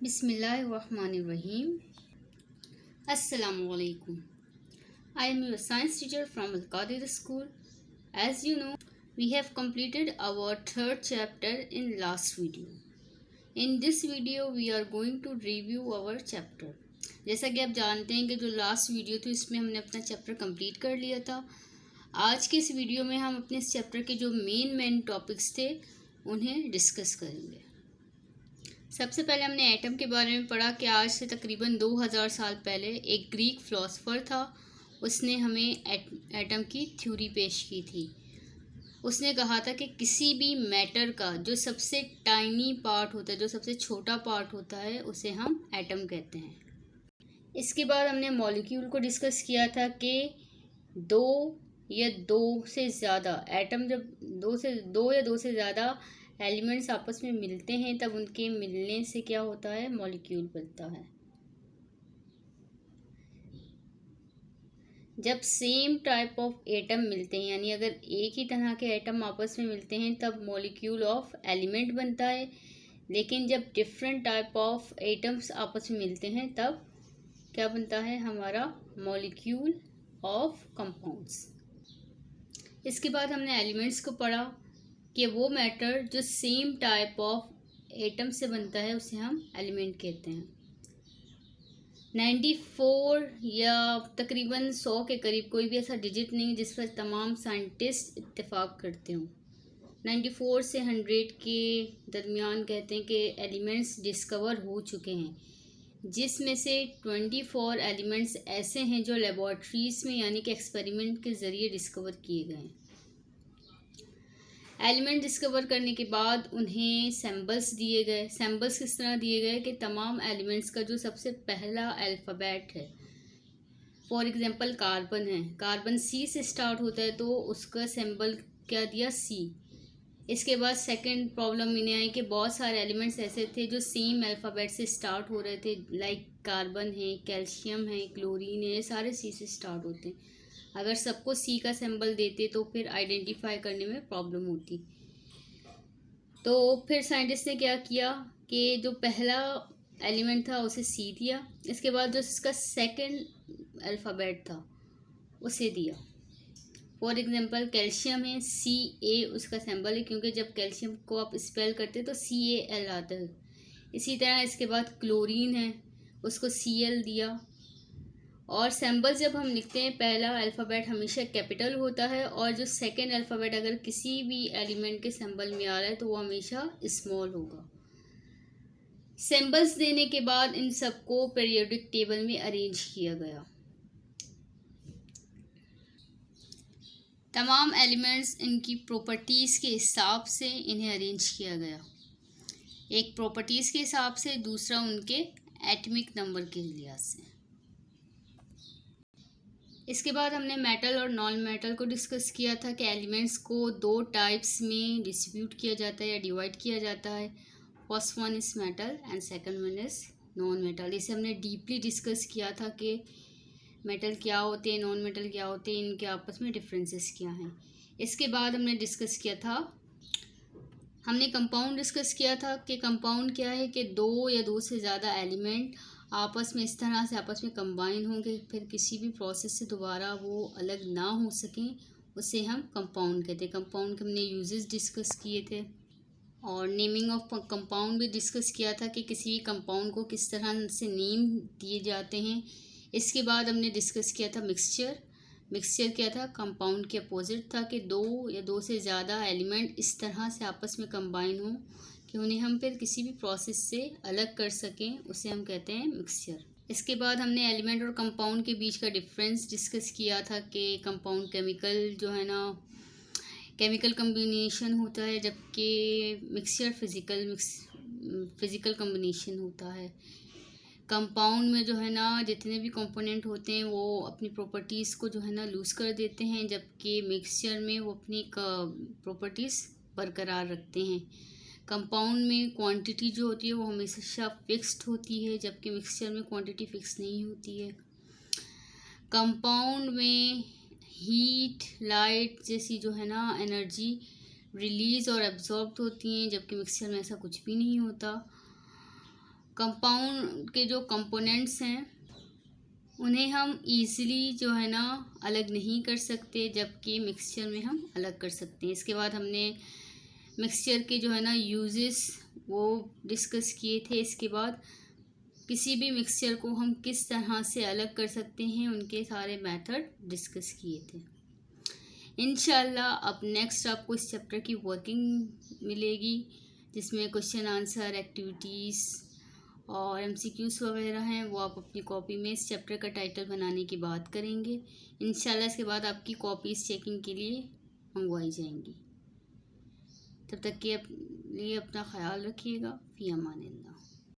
Bismillahirrahmanirrahim. Assalamualaikum. I am your science teacher from Al Qadir School. As you know, we have completed our third chapter in last video. In this video, we are going to review our chapter. जैसा कि आप जानते हैं कि जो last video थी इसमें हमने अपना चैप्टर कंप्लीट कर लिया था। आज के इस वीडियो में हम अपने इस चैप्टर के जो मेन टॉपिक्स थे उन्हें डिस्कस करेंगे। सबसे पहले हमने एटम के बारे में पढ़ा कि आज से तकरीबन 2000 साल पहले एक ग्रीक फ़िलासफ़र था, उसने हमें एटम की थ्योरी पेश की थी। उसने कहा था कि किसी भी मैटर का जो सबसे टाइनी पार्ट होता है, जो सबसे छोटा पार्ट होता है, उसे हम एटम कहते हैं। इसके बाद हमने मॉलिक्यूल को डिस्कस किया था कि दो या दो से ज़्यादा एटम, जब दो या दो से ज़्यादा एलिमेंट्स आपस में मिलते हैं तब उनके मिलने से क्या होता है, मॉलिक्यूल बनता है। जब सेम टाइप ऑफ एटम मिलते हैं, यानी अगर एक ही तरह के एटम आपस में मिलते हैं तब मॉलिक्यूल ऑफ एलिमेंट बनता है। लेकिन जब डिफरेंट टाइप ऑफ एटम्स आपस में मिलते हैं तब क्या बनता है, हमारा मॉलिक्यूल ऑफ कंपाउंड्स। इसके बाद हमने एलिमेंट्स को पढ़ा कि वो मैटर जो सेम टाइप ऑफ एटम से बनता है उसे हम एलिमेंट कहते हैं। 94 या तकरीबन 100 के करीब कोई भी ऐसा डिजिट नहीं जिस पर तमाम साइंटिस्ट इत्तेफाक करते हों। 94 से 100 के दरमियान कहते हैं कि एलिमेंट्स डिस्कवर हो चुके हैं, जिसमें से 24 एलिमेंट्स ऐसे हैं जो लेबॉर्ट्रीज़ में यानी कि एक्सपेरिमेंट के ज़रिए डिस्कवर किए गए हैं। एलिमेंट डिस्कवर करने के बाद उन्हें सैम्बल्स दिए गए। सैम्बल्स किस तरह दिए गए कि तमाम एलिमेंट्स का जो सबसे पहला अल्फ़ाबेट है, फॉर एग्जांपल कार्बन है, कार्बन सी से स्टार्ट होता है तो उसका सैम्बल क्या दिया, सी। इसके बाद सेकंड प्रॉब्लम इन्हें आई कि बहुत सारे एलिमेंट्स ऐसे थे जो सेम अल्फ़ाबेट से स्टार्ट हो रहे थे, लाइक कार्बन है, कैल्शियम है, क्लोरीन है, ये सारे सी से स्टार्ट होते हैं। अगर सबको सी का सिंबल देते तो फिर आइडेंटिफाई करने में प्रॉब्लम होती। तो फिर साइंटिस्ट ने क्या किया कि जो पहला एलिमेंट था उसे सी दिया, इसके बाद जो इसका सेकंड अल्फ़ाबेट था उसे दिया। फॉर एग्जांपल कैल्शियम है, Ca उसका सिंबल है, क्योंकि जब कैल्शियम को आप स्पेल करते तो Cal आता है। इसी तरह इसके बाद क्लोरीन है, उसको Cl दिया। और सिंबल जब हम लिखते हैं पहला अल्फ़ाबेट हमेशा कैपिटल होता है, और जो सेकंड अल्फ़ाबेट अगर किसी भी एलिमेंट के सिंबल में आ रहा है तो वो हमेशा स्मॉल होगा। सिंबल्स देने के बाद इन सबको पीरियोडिक टेबल में अरेंज किया गया। तमाम एलिमेंट्स इनकी प्रॉपर्टीज़ के हिसाब से इन्हें अरेंज किया गया, एक प्रॉपर्टीज़ के हिसाब से, दूसरा उनके एटॉमिक नंबर के लिहाज से। इसके बाद हमने मेटल और नॉन मेटल को डिस्कस किया था कि एलिमेंट्स को दो टाइप्स में डिस्ट्रीब्यूट किया जाता है या डिवाइड किया जाता है। First one is metal and second one is non metal. इसे हमने डीपली डिस्कस किया था कि मेटल क्या होते हैं, नॉन मेटल क्या होते हैं, इनके आपस में डिफरेंसेस क्या हैं। इसके बाद हमने डिस्कस किया था, हमने कंपाउंड डिस्कस किया था कि कंपाउंड क्या है कि दो या दो से ज़्यादा एलिमेंट आपस में इस तरह से आपस में कंबाइन होंगे, फिर किसी भी प्रोसेस से दोबारा वो अलग ना हो सकें, उसे हम कंपाउंड कहते हैं। कंपाउंड के हमने यूजेस डिस्कस किए थे और नेमिंग ऑफ कंपाउंड भी डिस्कस किया था कि किसी भी कंपाउंड को किस तरह से नेम दिए जाते हैं। इसके बाद हमने डिस्कस किया था मिक्सचर। मिक्सचर क्या था, कंपाउंड के अपोजिट था कि दो या दो से ज़्यादा एलिमेंट इस तरह से आपस में कंबाइन हों कि उन्हें हम फिर किसी भी प्रोसेस से अलग कर सकें, उसे हम कहते हैं मिक्सचर। इसके बाद हमने एलिमेंट और कंपाउंड के बीच का डिफरेंस डिस्कस किया था कि कंपाउंड केमिकल जो है ना, केमिकल कम्बिनेशन होता है, जबकि मिक्सचर फिज़िकल कम्बिनेशन होता है। कंपाउंड में जो है ना जितने भी कंपोनेंट होते हैं वो अपनी प्रॉपर्टीज़ को जो है ना लूज़ कर देते हैं, जबकि मिक्सचर में वो अपनी प्रॉपर्टीज़ बरकरार रखते हैं। कंपाउंड में क्वांटिटी जो होती है वो हमेशा फिक्स्ड होती है, जबकि मिक्सचर में क्वांटिटी फिक्स नहीं होती है। कंपाउंड में हीट, लाइट जैसी जो है ना एनर्जी रिलीज़ और एब्जॉर्ब होती हैं, जबकि मिक्सचर में ऐसा कुछ भी नहीं होता। कंपाउंड के जो कंपोनेंट्स हैं उन्हें हम इजीली जो है ना अलग नहीं कर सकते, जबकि मिक्सचर में हम अलग कर सकते हैं। इसके बाद हमने मिक्सचर के जो है ना यूजेस वो डिस्कस किए थे। इसके बाद किसी भी मिक्सचर को हम किस तरह से अलग कर सकते हैं उनके सारे मेथड डिस्कस किए थे। इंशाल्लाह अब नेक्स्ट आपको इस चैप्टर की वर्किंग मिलेगी, जिसमें क्वेश्चन आंसर, एक्टिविटीज़ और एमसीक्यूज़ वगैरह हैं, वो आप अपनी कॉपी में इस चैप्टर का टाइटल बनाने की बात करेंगे। इंशाल्लाह इसके बाद आपकी कॉपीज़ चेकिंग के लिए मंगवाई जाएंगी। तब तक के लिए अपना ख्याल रखिएगा। फ़ी अमानिल्लाह।